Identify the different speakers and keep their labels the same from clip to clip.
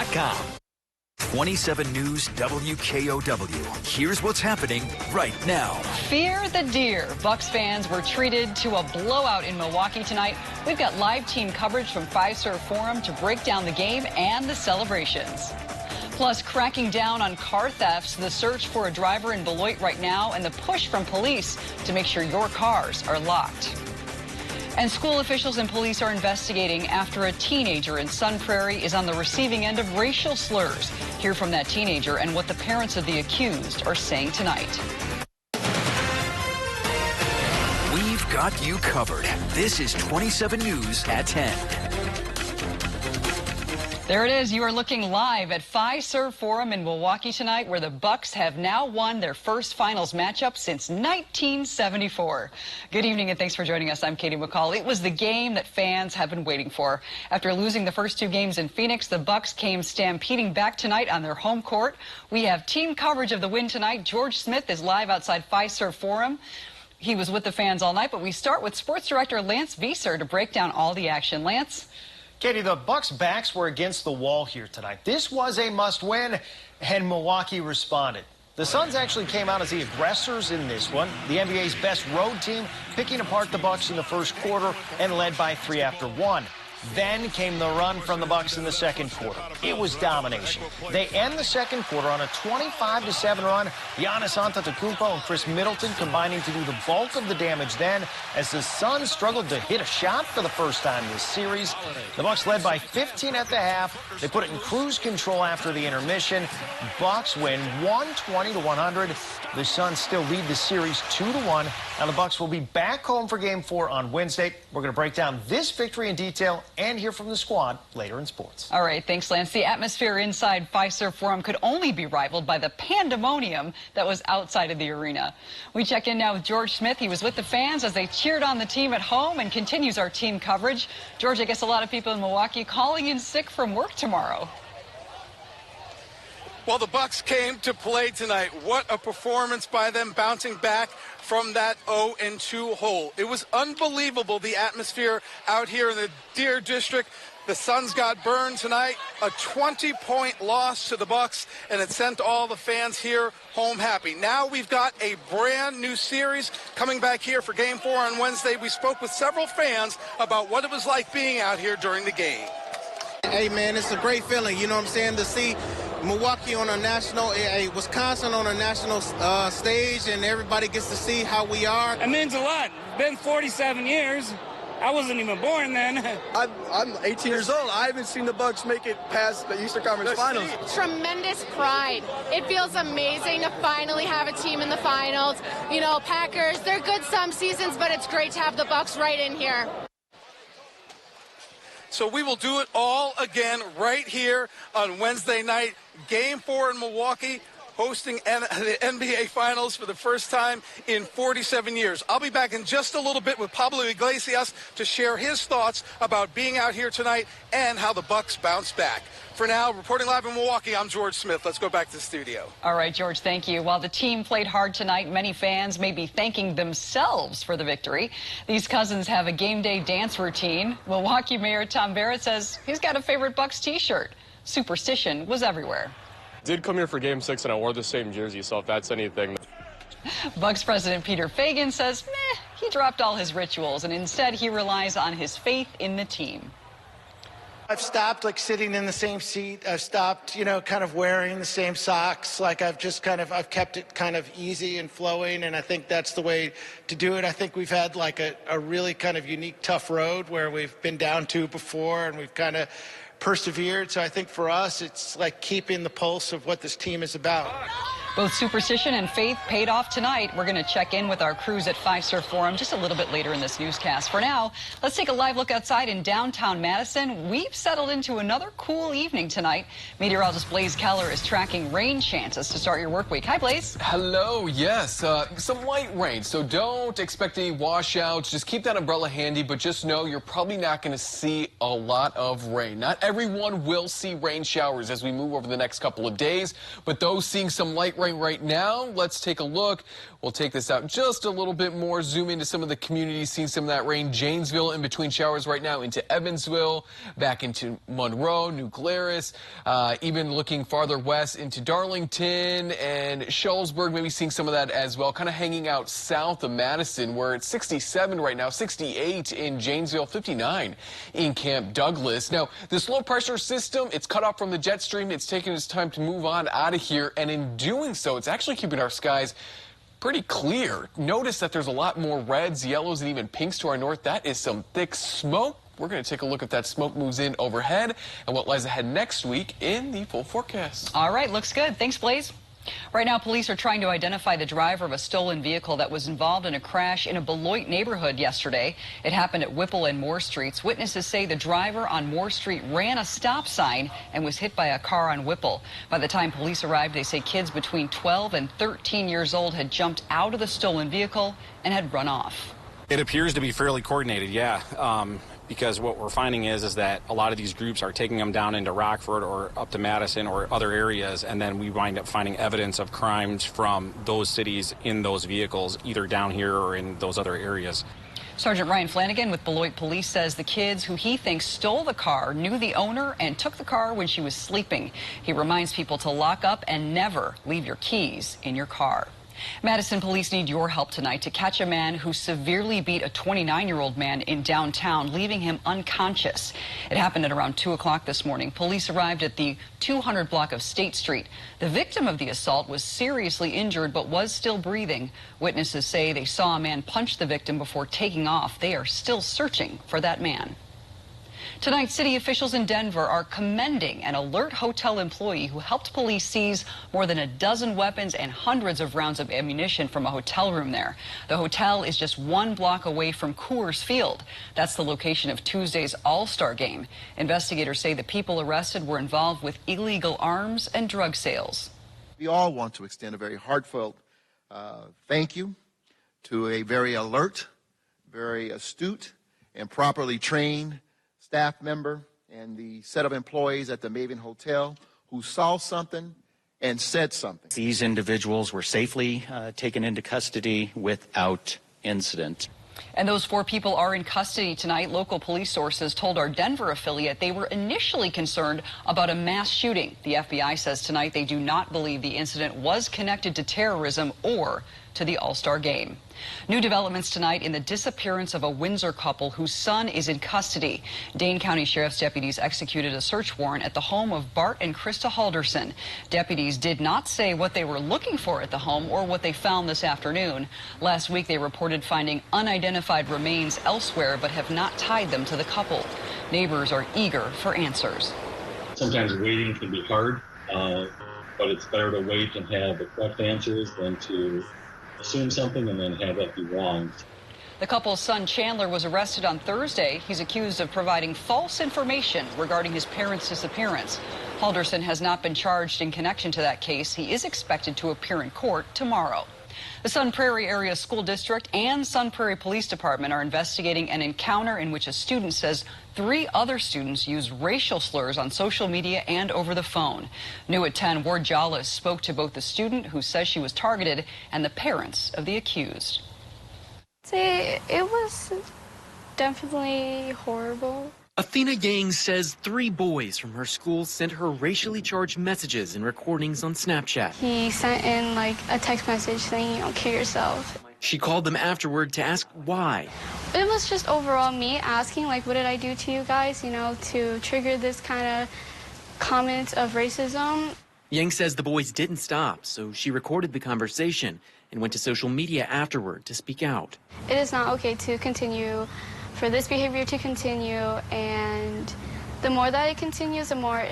Speaker 1: WKOW-TV.com. 27 News WKOW. Here's what's happening right now.
Speaker 2: Fear the deer. Bucks fans were treated to a blowout in Milwaukee tonight. We've got live team coverage from Fiserv Forum to break down the game and the celebrations. Plus, cracking down on car thefts, the search for a driver in Beloit right now, and the push from police to make sure your cars are locked. And school officials and police are investigating after a teenager in Sun Prairie is on the receiving end of racial slurs. Hear from that teenager and what the parents of the accused are saying tonight.
Speaker 1: We've got you covered. This is 27 News at 10.
Speaker 2: There it is. You are looking live at Fiserv Forum in Milwaukee tonight, where the Bucks have now won their first finals matchup since 1974. Good evening and thanks for joining us. I'm Katie McCall. It was the game that fans have been waiting for. After losing the first two games in Phoenix, the Bucks came stampeding back tonight on their home court. We have team coverage of the win tonight. George Smith is live outside Fiserv Forum. He was with the fans all night, but we start with sports director Lance Vieser to break down all the action. Lance?
Speaker 3: Katie, the Bucks' backs were against the wall here tonight. This was a must-win, and Milwaukee responded. The Suns actually came out as the aggressors in this one. The NBA's best road team picking apart the Bucks in the first quarter and led by 3 after 1. Then came the run from the Bucks in the second quarter. It was domination. They end the second quarter on a 25-7 run. Giannis Antetokounmpo and Chris Middleton combining to do the bulk of the damage then as the Suns struggled to hit a shot for the first time this series. The Bucks led by 15 at the half. They put it in cruise control after the intermission. Bucks win 120-100. The Suns still lead the series 2-1. Now the Bucks will be back home for Game 4 on Wednesday. We're going to break down this victory in detail and hear from the squad later in sports.
Speaker 2: All right, thanks, Lance. The atmosphere inside Fiserv Forum could only be rivaled by the pandemonium that was outside of the arena. We check in now with George Smith. He was with the fans as they cheered on the team at home and continues our team coverage. George, I guess a lot of people in Milwaukee calling in sick from work tomorrow.
Speaker 4: Well, the Bucks came to play tonight. What a performance by them, bouncing back from that 0-2 hole. It was unbelievable, the atmosphere out here in the Deer District. The Suns got burned tonight, a 20-point loss to the Bucks, and it sent all the fans here home happy. Now we've got a brand new series coming back here for Game 4 on Wednesday. We spoke with several fans about what it was like being out here during the game.
Speaker 5: Hey, man, it's a great feeling, you know what I'm saying, to see Milwaukee on a national, Wisconsin on a national stage, and everybody gets to see how we are.
Speaker 6: It means a lot. It's been 47 years. I wasn't even born then.
Speaker 7: I'm 18 years old. I haven't seen the Bucks make it past the Eastern Conference Finals.
Speaker 8: Tremendous pride. It feels amazing to finally have a team in the finals. You know, Packers, they're good some seasons, but it's great to have the Bucks right in here.
Speaker 4: So we will do it all again right here on Wednesday night. Game 4 in Milwaukee, hosting the NBA Finals for the first time in 47 years. I'll be back in just a little bit with Pablo Iglesias to share his thoughts about being out here tonight and how the Bucks bounce back. For now, reporting live in Milwaukee, I'm George Smith. Let's go back to the studio.
Speaker 2: All right, George, thank you. While the team played hard tonight, many fans may be thanking themselves for the victory. These cousins have a game day dance routine. Milwaukee Mayor Tom Barrett says he's got a favorite Bucks t-shirt. Superstition was everywhere.
Speaker 9: Did come here for Game 6 and I wore the same jersey, so if that's anything.
Speaker 2: Bucks President Peter Feigin says he dropped all his rituals and instead he relies on his faith in the team.
Speaker 10: I've stopped sitting in the same seat. I've stopped, kind of wearing the same socks. I've kept it kind of easy and flowing, and I think that's the way to do it. I think we've had a really kind of unique, tough road where we've been down 2 before and we've kind of persevered. So I think for us, it's like keeping the pulse of what this team is about.
Speaker 2: Both superstition and faith paid off tonight. We're going to check in with our crews at Fiserv Forum just a little bit later in this newscast. For now, let's take a live look outside in downtown Madison. We've settled into another cool evening tonight. Meteorologist Blaze Keller is tracking rain chances to start your work week. Hi, Blaze.
Speaker 11: Hello. Yes, some light rain, so don't expect any washouts. Just keep that umbrella handy, but just know you're probably not going to see a lot of rain. Not everyone will see rain showers as we move over the next couple of days, but those seeing some light rain rain right now. Let's take a look. We'll take this out just a little bit more, zoom into some of the communities seeing some of that rain. Janesville in between showers right now into Evansville, back into Monroe, New Glarus, even looking farther west into Darlington and Shullsburg, maybe seeing some of that as well. Kind of hanging out south of Madison, where it's 67 right now, 68 in Janesville, 59 in Camp Douglas. Now, this low pressure system, it's cut off from the jet stream. It's taking its time to move on out of here, and in doing so, it's actually keeping our skies pretty clear. Notice that there's a lot more reds, yellows, and even pinks to our north. That is some thick smoke. We're going to take a look if that smoke moves in overhead and what lies ahead next week in the full forecast.
Speaker 2: All right, looks good. Thanks, Blaze. Right now, police are trying to identify the driver of a stolen vehicle that was involved in a crash in a Beloit neighborhood yesterday. It happened at Whipple and Moore Streets. Witnesses say the driver on Moore Street ran a stop sign and was hit by a car on Whipple. By the time police arrived, they say kids between 12 and 13 years old had jumped out of the stolen vehicle and had run off.
Speaker 12: It appears to be fairly coordinated, yeah. Because what we're finding is that a lot of these groups are taking them down into Rockford or up to Madison or other areas, and then we wind up finding evidence of crimes from those cities in those vehicles, either down here or in those other areas.
Speaker 2: Sergeant Ryan Flanagan with Beloit Police says the kids who he thinks stole the car knew the owner and took the car when she was sleeping. He reminds people to lock up and never leave your keys in your car. Madison police need your help tonight to catch a man who severely beat a 29-year-old man in downtown, leaving him unconscious. It happened at around 2 o'clock this morning. Police arrived at the 200 block of State Street. The victim of the assault was seriously injured but was still breathing. Witnesses say they saw a man punch the victim before taking off. They are still searching for that man. Tonight, city officials in Denver are commending an alert hotel employee who helped police seize more than a dozen weapons and hundreds of rounds of ammunition from a hotel room there. The hotel is just 1 block away from Coors Field. That's the location of Tuesday's All-Star game. Investigators say the people arrested were involved with illegal arms and drug sales.
Speaker 13: We all want to extend a very heartfelt thank you to a very alert, very astute, and properly trained staff member and the set of employees at the Maven Hotel who saw something and said something.
Speaker 14: These individuals were safely taken into custody without incident.
Speaker 2: And those 4 people are in custody tonight. Local police sources told our Denver affiliate they were initially concerned about a mass shooting. The FBI says tonight they do not believe the incident was connected to terrorism or to the All-Star game. New developments tonight in the disappearance of a Windsor couple whose son is in custody. Dane County Sheriff's deputies executed a search warrant at the home of Bart and Krista Halderson. Deputies did not say what they were looking for at the home or what they found this afternoon. Last week they reported finding unidentified remains elsewhere but have not tied them to the couple. Neighbors are eager for answers.
Speaker 15: Sometimes waiting can be hard, but it's better to wait and have the correct answers than to assume something and then have that be wrong.
Speaker 2: The couple's son Chandler was arrested on Thursday. He's accused of providing false information regarding his parents' disappearance. Halderson has not been charged in connection to that case. He is expected to appear in court tomorrow. The Sun Prairie Area School District and Sun Prairie Police Department are investigating an encounter in which a student says 3 other students used racial slurs on social media and over the phone. New at 10, Ward Jollis spoke to both the student who says she was targeted and the parents of the accused.
Speaker 16: It was definitely horrible.
Speaker 17: Athena Yang says 3 boys from her school sent her racially charged messages and recordings on Snapchat.
Speaker 16: He sent in like a text message saying, kill yourself.
Speaker 17: She called them afterward to ask why.
Speaker 16: It was just overall me asking, like, what did I do to you guys, you know, to trigger this kind of comment of racism.
Speaker 17: Yang says the boys didn't stop, so she recorded the conversation and went to social media afterward to speak out.
Speaker 16: It is not okay to continue, for this behavior to continue, and the more that it continues, the more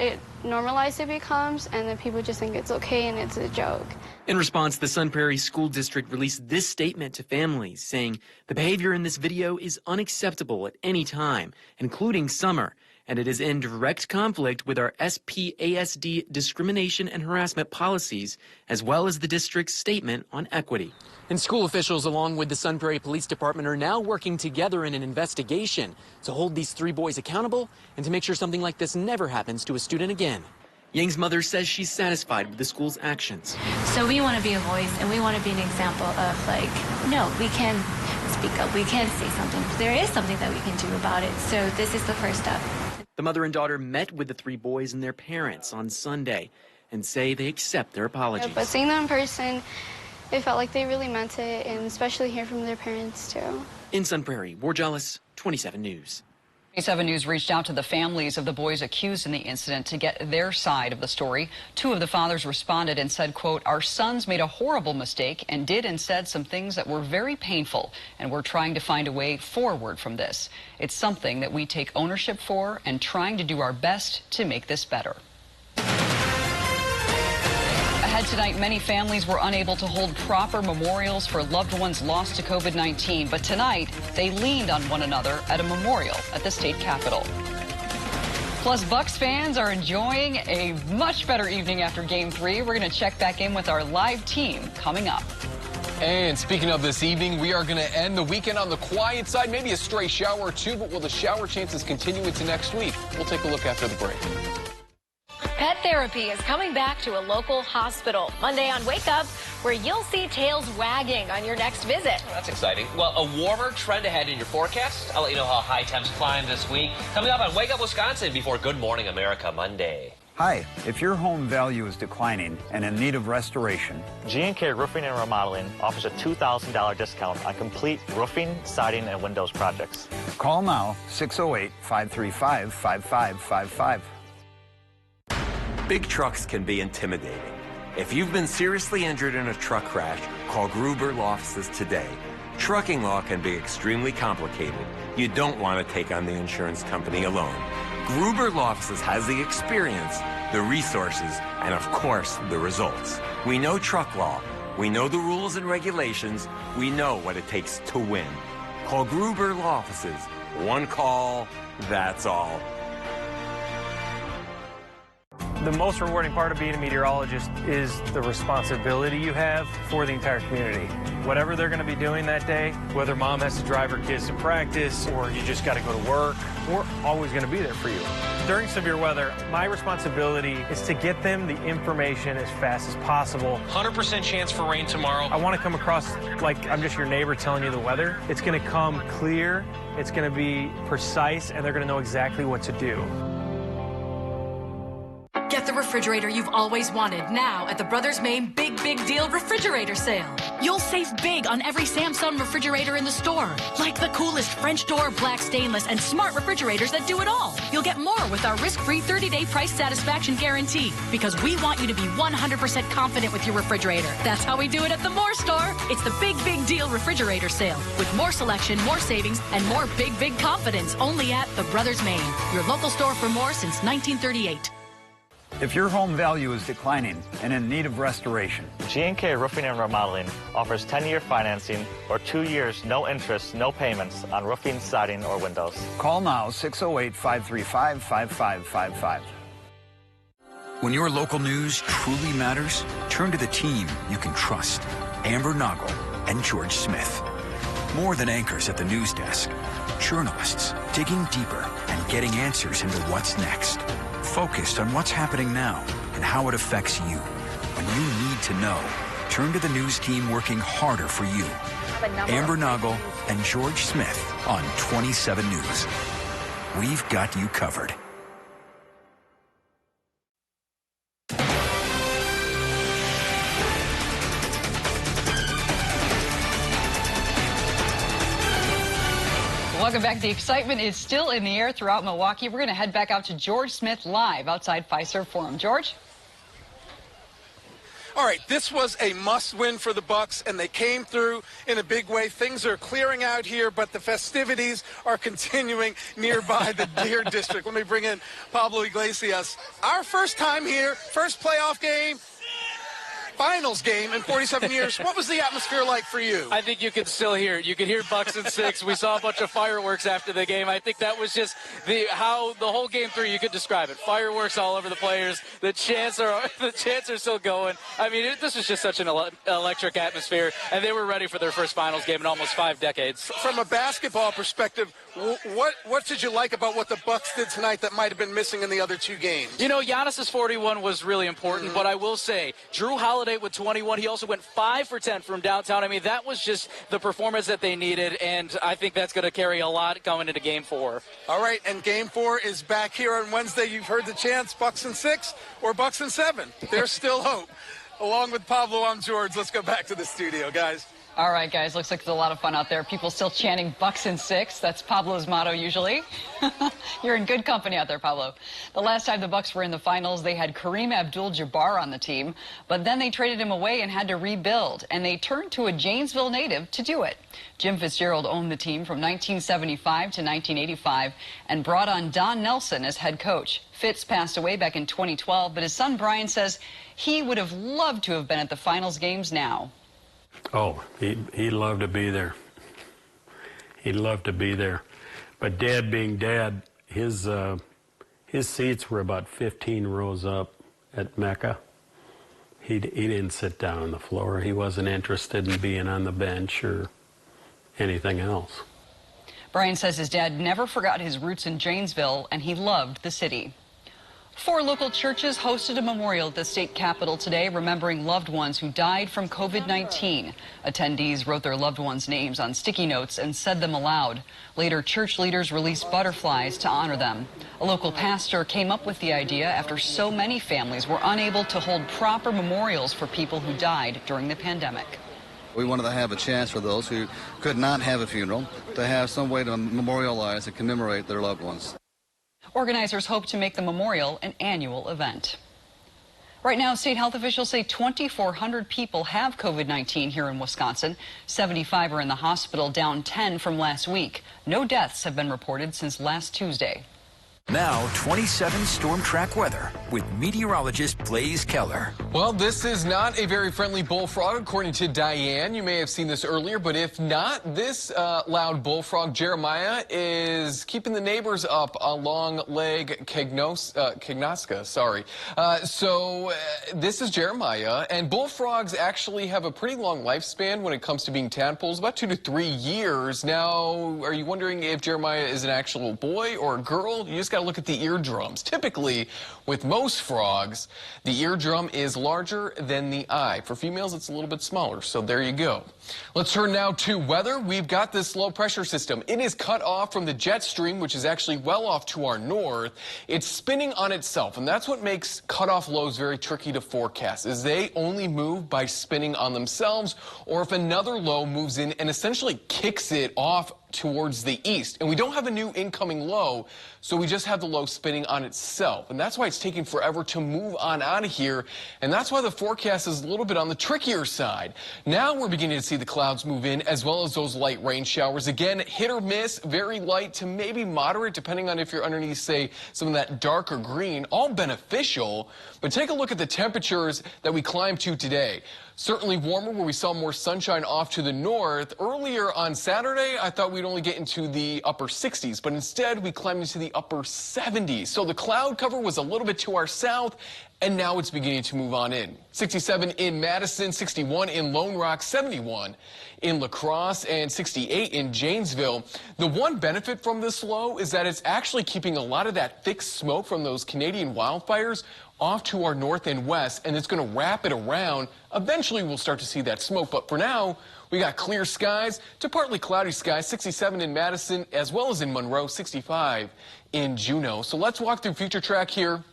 Speaker 16: normalized it becomes, and then people just think it's okay and it's a joke.
Speaker 17: In response, the Sun Prairie School District released this statement to families, saying the behavior in this video is unacceptable at any time, including summer, and it is in direct conflict with our SPASD discrimination and harassment policies, as well as the district's statement on equity.
Speaker 18: And school officials, along with the Sun Prairie Police Department, are now working together in an investigation to hold these 3 boys accountable and to make sure something like this never happens to a student again.
Speaker 17: Yang's mother says she's satisfied with the school's actions.
Speaker 19: So we want to be a voice, and we want to be an example of, like, no, we can speak up, we can say something. There is something that we can do about it, so this is the first step.
Speaker 17: The mother and daughter met with the 3 boys and their parents on Sunday and say they accept their apologies.
Speaker 16: Yeah, but seeing them in person, it felt like they really meant it, and especially hearing from their parents, too.
Speaker 17: In Sun Prairie, Wargelis, 27 News.
Speaker 2: 27 News reached out to the families of the boys accused in the incident to get their side of the story. 2 of the fathers responded and said, quote, "Our sons made a horrible mistake and did and said some things that were very painful, and we're trying to find a way forward from this. It's something that we take ownership for and trying to do our best to make this better." Ahead tonight, many families were unable to hold proper memorials for loved ones lost to COVID-19, but tonight they leaned on one another at a memorial at the state capitol. Plus, Bucs fans are enjoying a much better evening after Game 3. We're going to check back in with our live team coming up.
Speaker 11: And speaking of this evening, we are going to end the weekend on the quiet side, maybe a stray shower or 2, but will the shower chances continue into next week? We'll take a look after the break.
Speaker 20: Pet therapy is coming back to a local hospital Monday on Wake Up, where you'll see tails wagging on your next visit.
Speaker 21: That's exciting. Well, a warmer trend ahead in your forecast. I'll let you know how high temps climb this week. Coming up on Wake Up Wisconsin before Good Morning America Monday.
Speaker 22: Hi, if your home value is declining and in need of restoration,
Speaker 23: G&K Roofing and Remodeling offers a $2,000 discount on complete roofing, siding, and windows projects.
Speaker 22: call now 608-535-5555.
Speaker 24: Big trucks can be intimidating. If you've been seriously injured in a truck crash, call Gruber Law Offices today. Trucking law can be extremely complicated. You don't want to take on the insurance company alone. Gruber Law Offices has the experience, the resources, and of course, the results. We know truck law. We know the rules and regulations. We know what it takes to win. Call Gruber Law Offices. One call, that's all.
Speaker 25: The most rewarding part of being a meteorologist is the responsibility you have for the entire community. Whatever they're going to be doing that day, whether mom has to drive her kids to practice or you just got to go to work, we're always going to be there for you. During severe weather, my responsibility is to get them the information as fast as possible.
Speaker 11: 100% chance for rain tomorrow.
Speaker 25: I want to come across like I'm just your neighbor telling you the weather. It's going to come clear, it's going to be precise, and they're going to know exactly what to do.
Speaker 26: Get the refrigerator you've always wanted now at the Brothers Maine Big Deal Refrigerator Sale. You'll save big on every Samsung refrigerator in the store, like the coolest French door black stainless and smart refrigerators that do it all. You'll get more with our risk-free 30-day price satisfaction guarantee, because we want you to be 100% confident with your refrigerator. That's how we do it at the Moore store. It's the Big Deal Refrigerator Sale, with more selection, more savings, and more big confidence, only at the Brothers Maine, your local store for more since 1938.
Speaker 22: If your home value is declining and in need of restoration,
Speaker 23: G&K Roofing and Remodeling offers 10-year financing or 2 years, no interest, no payments on roofing, siding, or windows.
Speaker 22: call now 608-535-5555.
Speaker 1: When your local news truly matters, turn to the team you can trust. Amber Noggle and George Smith. More than anchors at the news desk, journalists digging deeper and getting answers into what's next. Focused on what's happening now and how it affects you. When you need to know, turn to the news team working harder for you. Amber Noggle and George Smith on 27 News. We've got you covered.
Speaker 2: Welcome back. The excitement is still in the air throughout Milwaukee. We're going to head back out to George Smith live outside Fiserv Forum. George?
Speaker 4: All right, this was a must-win for the Bucs, and they came through in a big way. Things are clearing out here, but the festivities are continuing nearby the Deer District. Let me bring in Pablo Iglesias. Our first time here, first playoff game. finals game in 47 years. What was the atmosphere like for you?
Speaker 3: I think you can still hear it. You could hear Bucks in 6. We saw a bunch of fireworks after the game. I think that was just how the whole game through, you could describe it. Fireworks all over the players. The chants are still going. I mean, this was just such an electric atmosphere, and they were ready for their first finals game in almost 5 decades.
Speaker 4: From a basketball perspective, what did you like about what the Bucks did tonight that might have been missing in the other 2 games?
Speaker 3: You know, Giannis's 41 was really important, but I will say, Drew Holiday with 21, he also went 5 for 10 from downtown. I mean, that was just the performance that they needed, and I think that's going to carry a lot going into Game 4.
Speaker 4: All right, and Game 4 is back here on Wednesday. You've heard the chants, Bucks in 6 or Bucks in 7. There's still hope. Along with Pablo, I'm George. Let's go back to the studio, guys.
Speaker 2: All right, guys, looks like there's a lot of fun out there. People still chanting Bucks in 6. That's Pablo's motto usually. You're in good company out there, Pablo. The last time the Bucks were in the finals, they had Kareem Abdul-Jabbar on the team, but then they traded him away and had to rebuild, and they turned to a Janesville native to do it. Jim Fitzgerald owned the team from 1975 to 1985 and brought on Don Nelson as head coach. Fitz passed away back in 2012, but his son Brian says he would have loved to have been at the finals games now.
Speaker 5: Oh, he'd love to be there. He'd love to be there. But Dad being Dad, his seats were about 15 rows up at Mecca. He didn't sit down on the floor. He wasn't interested in being on the bench or anything else.
Speaker 2: Brian says his dad never forgot his roots in Janesville, and he loved the city. 4 local churches hosted a memorial at the state capitol today, remembering loved ones who died from COVID-19. Attendees wrote their loved ones' names on sticky notes and said them aloud. Later, church leaders released butterflies to honor them. A local pastor came up with the idea after so many families were unable to hold proper memorials for people who died during the pandemic.
Speaker 6: We wanted to have a chance for those who could not have a funeral to have some way to memorialize and commemorate their loved ones.
Speaker 2: Organizers hope to make the memorial an annual event. Right now, state health officials say 2,400 people have COVID-19 here in Wisconsin. 75 are in the hospital, down 10 from last week. No deaths have been reported since last Tuesday.
Speaker 1: Now, 27 storm track weather with meteorologist Blaze Keller.
Speaker 11: Well, this is not a very friendly bullfrog, according to Diane. You may have seen this earlier, but if not, this loud bullfrog, Jeremiah, is keeping the neighbors up along Lake Kagnoska. This is Jeremiah, and bullfrogs actually have a pretty long lifespan when it comes to being tadpoles, about 2 to 3 years. Now, are you wondering if Jeremiah is an actual boy or a girl? You just got to look at the eardrums. Typically, with most frogs, the eardrum is larger than the eye. For females, it's a little bit smaller, so there you go. Let's turn now to weather. We've got this low pressure system. It is cut off from the jet stream, which is actually well off to our north. It's spinning on itself, and that's what makes cutoff lows very tricky to forecast, is they only move by spinning on themselves, or if another low moves in and essentially kicks it off towards the east. And we don't have a new incoming low, so we just have the low spinning on itself. And that's why it's taking forever to move on out of here. And that's why the forecast is a little bit on the trickier side. Now we're beginning to see the clouds move in, as well as those light rain showers. Again, hit or miss, very light to maybe moderate, depending on if you're underneath, say, some of that darker green. All beneficial. But take a look at the temperatures that we climbed to today. Certainly warmer where we saw more sunshine off to the north. Earlier on Saturday, I thought we'd only get into the upper 60s, but instead we climbed into the upper 70s. So the cloud cover was a little bit to our south, and now it's beginning to move on in. 67 in Madison, 61 in Lone Rock, 71 in La Crosse, and 68 in Janesville. The one benefit from this low is that it's actually keeping a lot of that thick smoke from those Canadian wildfires off to our north and west, and it's going to wrap it around. Eventually, we'll start to see that smoke, but for now, we got clear skies to partly cloudy skies, 67 in Madison, as well as in Monroe, 65 in Juneau. So let's walk through future track here.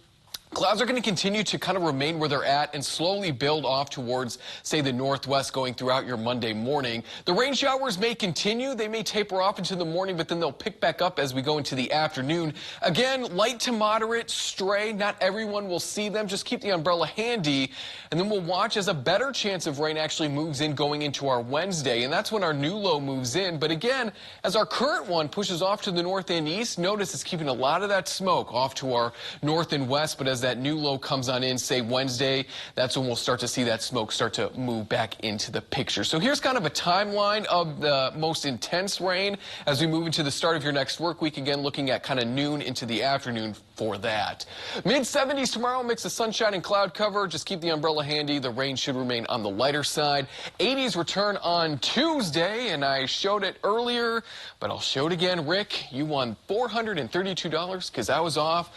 Speaker 11: Clouds are going to continue to kind of remain where they're at and slowly build off towards, say, the northwest going throughout your Monday morning. The rain showers may continue. They may taper off into the morning, but then they'll pick back up as we go into the afternoon. Again, light to moderate, stray. Not everyone will see them. Just keep the umbrella handy. And then we'll watch as a better chance of rain actually moves in going into our Wednesday. And that's when our new low moves in. But again, as our current one pushes off to the north and east, notice it's keeping a lot of that smoke off to our north and west. But as as that new low comes on in, say Wednesday, that's when we'll start to see that smoke start to move back into the picture. So here's kind of a timeline of the most intense rain as we move into the start of your next work week. Again, looking at kind of noon into the afternoon for that. Mid-70s tomorrow, mix of sunshine and cloud cover. Just keep the umbrella handy. The rain should remain on the lighter side. 80s return on Tuesday, and I showed it earlier, but I'll show it again. Rick, you won $432 because I was off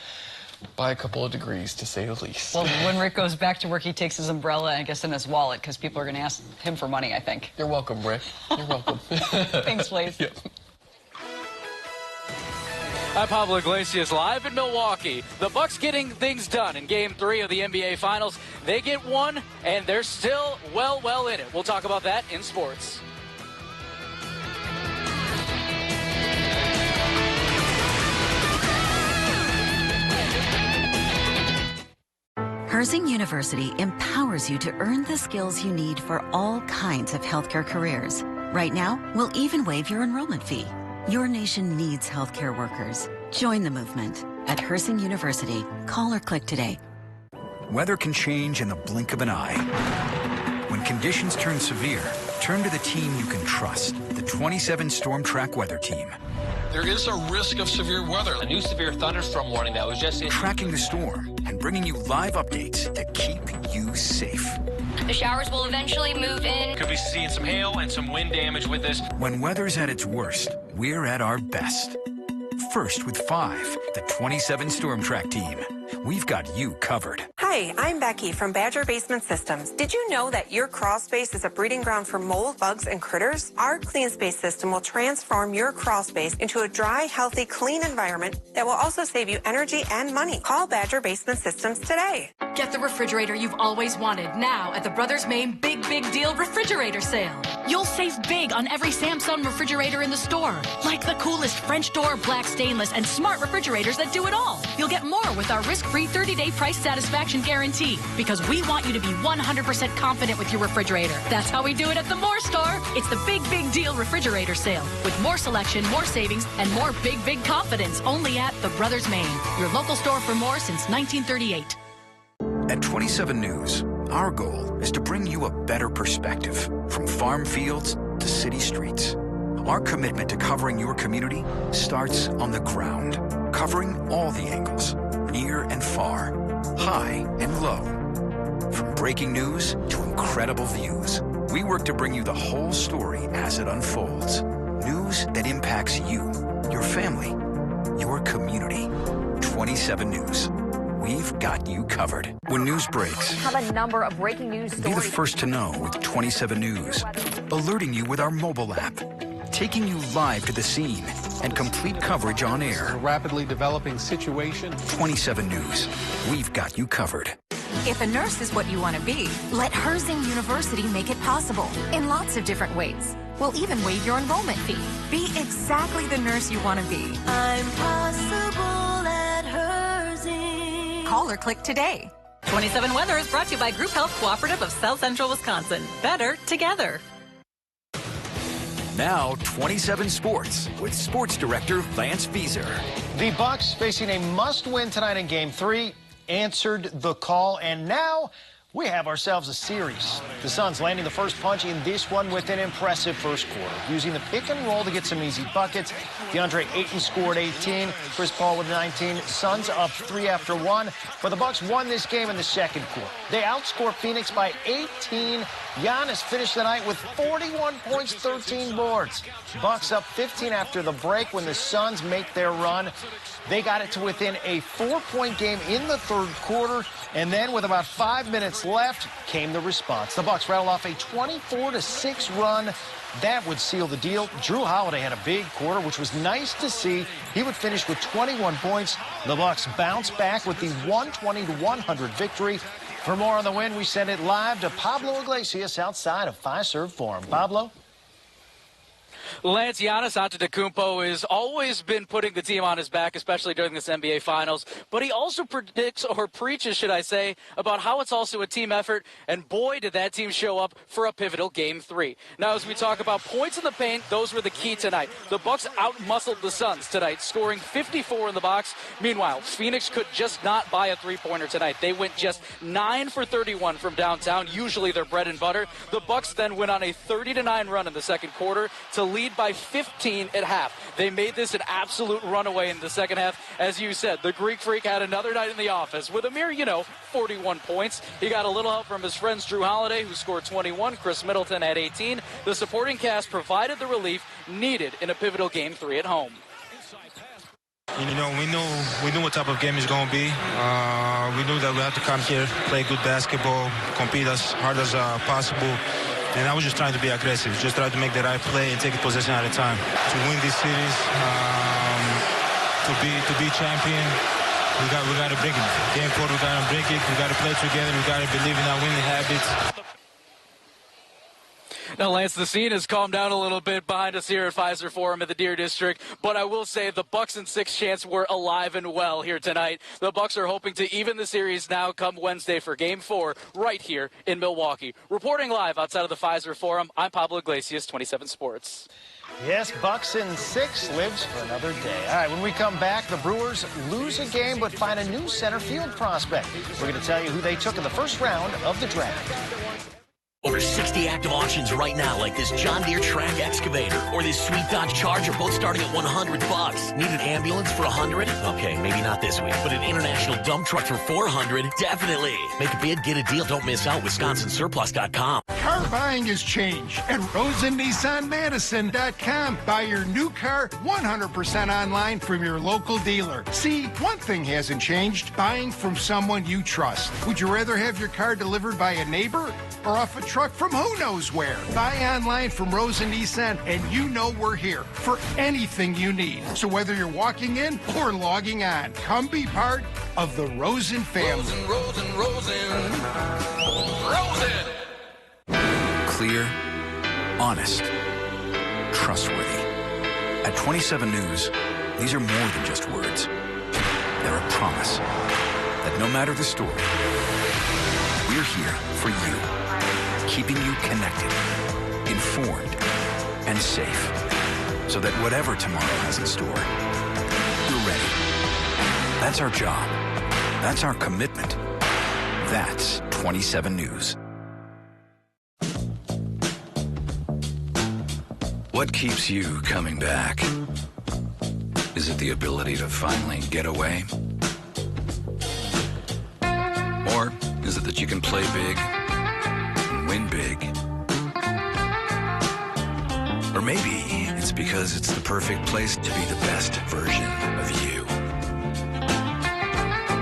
Speaker 11: by a couple of degrees, to say the least.
Speaker 2: Well, when Rick goes back to work, he takes his umbrella and gets in his wallet because people are going to ask him for money, I think.
Speaker 11: You're welcome, Rick. You're welcome.
Speaker 2: Thanks, please.
Speaker 11: Yep.
Speaker 3: I'm Pablo Iglesias live in Milwaukee. The Bucks getting things done in Game 3 of the NBA Finals. They get one, and they're still well in it. We'll talk about that in sports.
Speaker 7: Herzing University empowers you to earn the skills you need for all kinds of healthcare careers. Right now, we'll even waive your enrollment fee. Your nation needs healthcare workers. Join the movement at Herzing University. Call or click today.
Speaker 1: Weather can change in the blink of an eye. When conditions turn severe, turn to the team you can trust, the 27 Storm Track Weather Team.
Speaker 8: There is a risk of severe weather.
Speaker 21: A new severe thunderstorm warning that was just issued.
Speaker 1: Tracking the storm and bringing you live updates to keep you safe.
Speaker 9: The showers will eventually move in.
Speaker 8: Could be seeing some hail and some wind damage with this.
Speaker 1: When weather's at its worst, we're at our best. First with 5, the 27 Storm Track Team. We've got you covered.
Speaker 10: Hi, I'm Becky from Badger Basement Systems. Did you know that your crawl space is a breeding ground for mold, bugs, and critters? Our Clean Space system will transform your crawl space into a dry, healthy, clean environment that will also save you energy and money. Call Badger Basement Systems today.
Speaker 26: Get the refrigerator you've always wanted now at the Brothers Maine Big Deal Refrigerator Sale. You'll save big on every Samsung refrigerator in the store, like the coolest French door, black stainless, and smart refrigerators that do it all. You'll get more with our risk-free 30-day price satisfaction guarantee, because we want you to be 100% confident with your refrigerator. That's how we do it at the Moore Store. It's the Big Deal Refrigerator Sale, with more selection, more savings, and more big confidence, only at the Brothers Maine, your local store for more since 1938.
Speaker 1: At 27 News, our goal is to bring you a better perspective from farm fields to city streets. Our commitment to covering your community starts on the ground, covering all the angles, near and far, high and low. From breaking news to incredible views, we work to bring you the whole story as it unfolds. News that impacts you, your family, your community. 27 News. We've got you covered. When news breaks,
Speaker 20: We have a number of breaking news
Speaker 1: be the
Speaker 20: stories.
Speaker 1: first to know with 27 News. Alerting you with our mobile app. Taking you live to the scene and complete coverage on air.
Speaker 12: A rapidly developing situation.
Speaker 1: 27 News. We've got you covered.
Speaker 13: If a nurse is what you want to be, let Herzing University make it possible in lots of different ways. We'll even waive your enrollment fee. Be exactly the nurse you want to be.
Speaker 27: I'm possible at Herzing.
Speaker 13: Call or click today.
Speaker 28: 27 Weather is brought to you by Group Health Cooperative of South Central Wisconsin. Better together.
Speaker 1: Now, 27 Sports with Sports Director Lance Fieser.
Speaker 29: The Bucks, facing a must-win tonight in Game 3, answered the call, and now we have ourselves a series. The Suns landing the first punch in this one with an impressive first quarter, using the pick and roll to get some easy buckets. DeAndre Ayton scored 18, Chris Paul with 19. Suns up 3 after 1, but the Bucks won this game in the second quarter. They outscored Phoenix by 18. Giannis finished the night with 41 points, 13 boards. Bucks up 15 after the break when the Suns make their run. They got it to within a 4-point game in the third quarter, and then with about 5 minutes left came the response. The Bucks rattled off a 24-6 run. That would seal the deal. Drew Holiday had a big quarter, which was nice to see. He would finish with 21 points. The Bucks bounced back with the 120-100 victory. For more on the win, we send it live to Pablo Iglesias outside of Fiserv Forum. Pablo?
Speaker 3: Lance, Giannis Antetokounmpo has always been putting the team on his back, especially during this NBA Finals. But he also predicts, or preaches, should I say, about how it's also a team effort. And boy, did that team show up for a pivotal Game 3. Now, as we talk about points in the paint, those were the key tonight. The Bucks out-muscled the Suns tonight, scoring 54 in the box. Meanwhile, Phoenix could just not buy a three-pointer tonight. They went just 9 for 31 from downtown, usually their bread and butter. The Bucks then went on a 30-9 run in the second quarter to lead by 15 at half. They made this an absolute runaway in the second half. As you said, the Greek Freak had another night in the office with a mere, 41 points. He got a little help from his friends Drew Holiday, who scored 21. Chris Middleton had 18. The supporting cast provided the relief needed in a pivotal Game 3 at home.
Speaker 14: We knew what type of game it's going to be. We knew that we had to come here, play good basketball, compete as hard as possible. And I was just trying to be aggressive, just trying to make the right play and take a possession at a time. To win this series, to be champion, we got to bring it. Game 4, we got to bring it. We got to play together. We got to believe in our winning habits.
Speaker 3: Now, Lance, the scene has calmed down a little bit behind us here at Pfizer Forum at the Deer District, but I will say the Bucks and 6 chance were alive and well here tonight. The Bucks are hoping to even the series now come Wednesday for Game 4 right here in Milwaukee. Reporting live outside of the Pfizer Forum, I'm Pablo Iglesias, 27 Sports.
Speaker 29: Yes, Bucks in 6 lives for another day. All right, when we come back, the Brewers lose a game but find a new center field prospect. We're going to tell you who they took in the first round of the draft.
Speaker 15: Over 60 active auctions right now, like this John Deere track excavator or this sweet Dodge Charger, both starting at $100. Need an ambulance for $100? Okay, maybe not this week, but an international dump truck for $400? Definitely. Make a bid, get a deal. Don't miss out. WisconsinSurplus.com.
Speaker 16: Car buying has changed at RosenNissanMadison.com. Buy your new car 100% online from your local dealer. See, one thing hasn't changed: buying from someone you trust. Would you rather have your car delivered by a neighbor or off a truck from who knows where? Buy online from Rosen Nissan, and you know we're here for anything you need. So whether you're walking in or logging on, come be part of the Rosen family. Rosen.
Speaker 1: Clear, honest, trustworthy. At 27 News, these are more than just words. They're a promise that no matter the story, we're here for you, keeping you connected, informed, and safe, so that whatever tomorrow has in store, you're ready. That's our job. That's our commitment. That's 27 News. What keeps you coming back? Is it the ability to finally get away? Or is it that you can play big and win big? Or maybe it's because it's the perfect place to be the best version of you.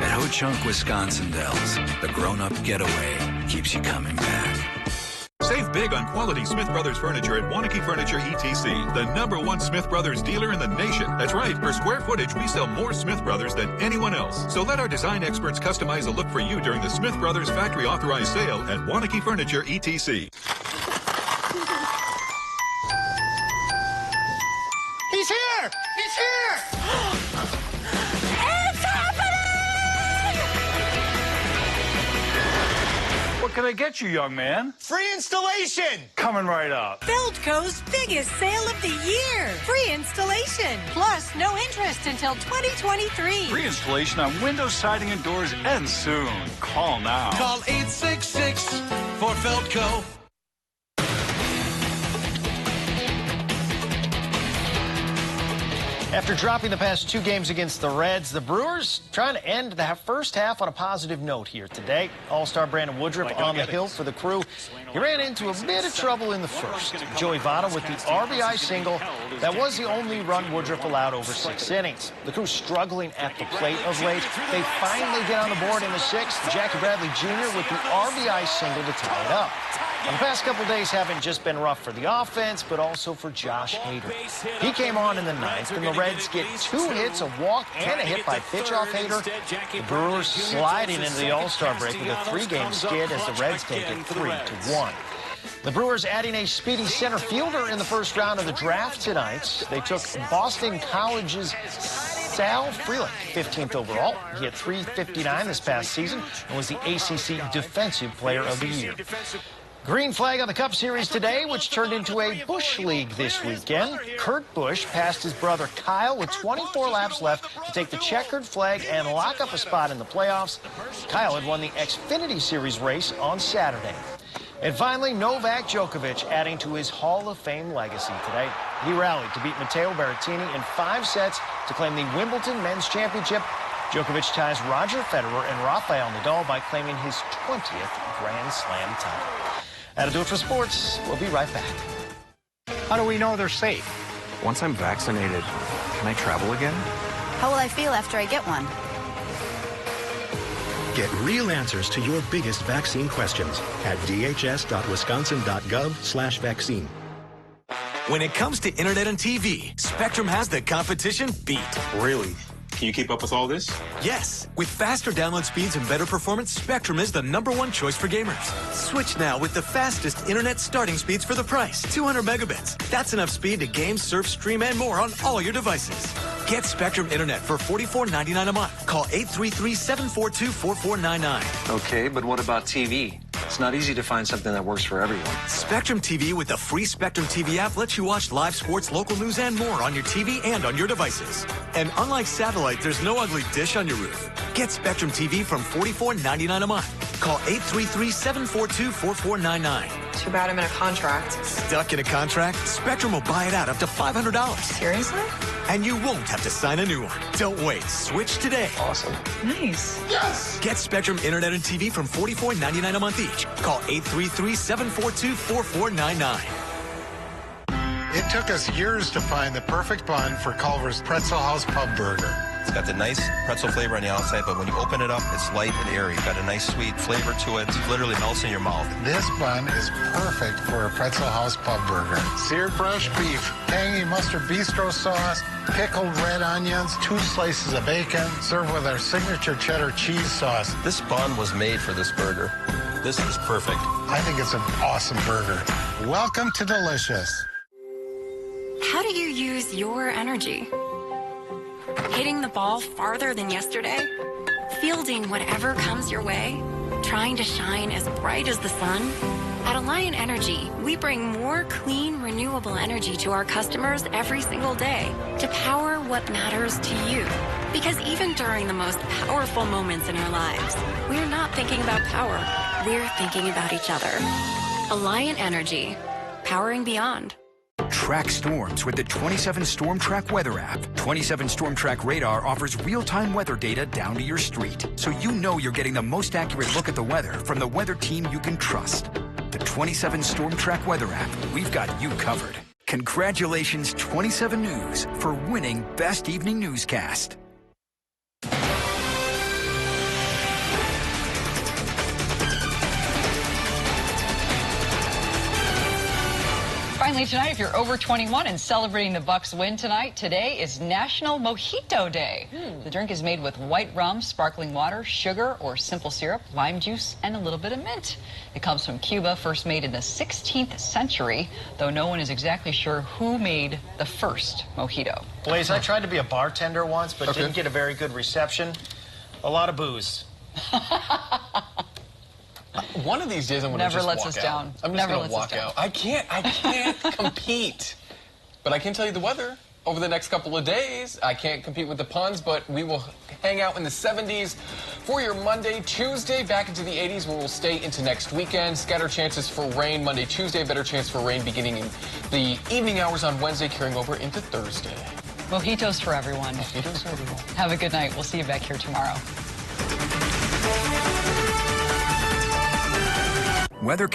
Speaker 1: At Ho-Chunk Wisconsin Dells, the grown-up getaway keeps you coming back.
Speaker 17: Save big on quality Smith Brothers furniture at Wanakee Furniture ETC, the #1 Smith Brothers dealer in the nation. That's right, per square footage, we sell more Smith Brothers than anyone else. So let our design experts customize a look for you during the Smith Brothers factory authorized sale at Wanakee Furniture ETC.
Speaker 16: He's here! He's here!
Speaker 27: It's happening!
Speaker 22: What can I get you, young man?
Speaker 29: Free installation!
Speaker 22: Coming right up.
Speaker 18: Feldco's biggest sale of the year. Free installation. Plus, no interest until 2023.
Speaker 22: Free installation on windows, siding, and doors ends soon. Call now.
Speaker 19: Call 866 for Feldco.
Speaker 29: After dropping the past 2 games against the Reds, the Brewers trying to end the first half on a positive note here today. All-star Brandon Woodruff on the hill for the Crew. He ran into a bit of trouble in the first. Joey Votto with the RBI single. That was the only run Woodruff allowed over 6 innings. The Crew struggling at the plate of late. They finally get on the board in the 6th. Jackie Bradley Jr. with the RBI single to tie it up. Now, the past couple days haven't just been rough for the offense, but also for Josh Hader. He came on in the 9th, and the Reds get 2 hits, a walk, and a hit by pitch off Hader. The Brewers sliding into the All-Star break with a 3-game skid as the Reds take it 3-1. The Brewers adding a speedy center fielder in the first round of the draft tonight. They took Boston College's Sal Frelick, 15th overall. He had .359 this past season and was the ACC Defensive Player of the Year. Green flag on the Cup Series today, which turned into a Busch League this weekend. Kurt Busch passed his brother Kyle with 24 laps left to take the checkered flag and lock up a spot in the playoffs. Kyle had won the Xfinity Series race on Saturday. And finally, Novak Djokovic adding to his Hall of Fame legacy today. He rallied to beat Matteo Berrettini in 5 sets to claim the Wimbledon Men's Championship. Djokovic ties Roger Federer and Rafael Nadal by claiming his 20th Grand Slam title. That'll do it for sports. We'll be right back.
Speaker 12: How do we know they're safe?
Speaker 2: Once I'm vaccinated, can I travel again?
Speaker 4: How will I feel after I get one?
Speaker 5: Get real answers to your biggest vaccine questions at dhs.wisconsin.gov/vaccine.
Speaker 6: When it comes to internet and TV, Spectrum has the competition beat.
Speaker 7: Really? Can you keep up with all this?
Speaker 6: Yes. With faster download speeds and better performance, Spectrum is the #1 choice for gamers. Switch now with the fastest internet starting speeds for the price. 200 megabits. That's enough speed to game, surf, stream, and more on all your devices. Get Spectrum Internet for $44.99 a month. Call 833-742-4499.
Speaker 11: Okay, but what about TV? It's not easy to find something that works for everyone.
Speaker 6: Spectrum TV with the free Spectrum TV app lets you watch live sports, local news, and more on your TV and on your devices. And unlike satellite, there's no ugly dish on your roof. Get Spectrum TV from $44.99 a month. Call 833-742-4499.
Speaker 10: Too bad I'm in a contract.
Speaker 6: Stuck in a contract? Spectrum will buy it out up to $500.
Speaker 10: Seriously?
Speaker 6: And you won't have to sign a new one. Don't wait. Switch today.
Speaker 11: Awesome.
Speaker 10: Nice.
Speaker 6: Yes! Get Spectrum Internet and TV from $44.99 a month each. Call 833-742-4499.
Speaker 16: It took us years to find the perfect bun for Culver's Pretzel House Pub Burger.
Speaker 23: It's got the nice pretzel flavor on the outside, but when you open it up, it's light and airy. It's got a nice sweet flavor to it. It literally melts in your mouth.
Speaker 16: This bun is perfect for a Pretzel House Pub Burger. Seared fresh beef, tangy mustard bistro sauce, pickled red onions, 2 slices of bacon, served with our signature cheddar cheese sauce.
Speaker 23: This bun was made for this burger. This is perfect.
Speaker 16: I think it's an awesome burger. Welcome to Delicious.
Speaker 9: How do you use your energy? Hitting the ball farther than yesterday? Fielding whatever comes your way? Trying to shine as bright as the sun? At Alliant Energy, we bring more clean, renewable energy to our customers every single day to power what matters to you. Because even during the most powerful moments in our lives, we're not thinking about power. We're thinking about each other. Alliant Energy, powering beyond.
Speaker 1: Track storms with the 27 Storm Track weather app. 27 Storm Track radar offers real-time weather data down to your street, so you know you're getting the most accurate look at the weather from the weather team you can trust. The 27 Storm Track weather app, we've got you covered. Congratulations, 27 News, for winning Best Evening Newscast.
Speaker 24: Finally tonight, if you're over 21 and celebrating the Bucks win tonight, today is National Mojito Day. The drink is made with white rum, sparkling water, sugar or simple syrup, lime juice, and a little bit of mint. It comes from Cuba, first made in the 16th century, though no one is exactly sure who made the first mojito.
Speaker 29: Blaze, I tried to be a bartender once, but didn't get a very good reception. A lot of booze.
Speaker 25: One of these days I'm going to just walk out.
Speaker 24: Never lets us down.
Speaker 25: I'm just going to walk out. I can't compete. But I can tell you the weather over the next couple of days. I can't compete with the puns, but we will hang out in the 70s for your Monday, Tuesday, back into the 80s where we'll stay into next weekend. Scattered chances for rain Monday, Tuesday, better chance for rain beginning in the evening hours on Wednesday, carrying over into Thursday.
Speaker 24: Mojitos for everyone.
Speaker 25: Mojitos for everyone.
Speaker 24: Have a good night. We'll see you back here tomorrow.
Speaker 1: Weather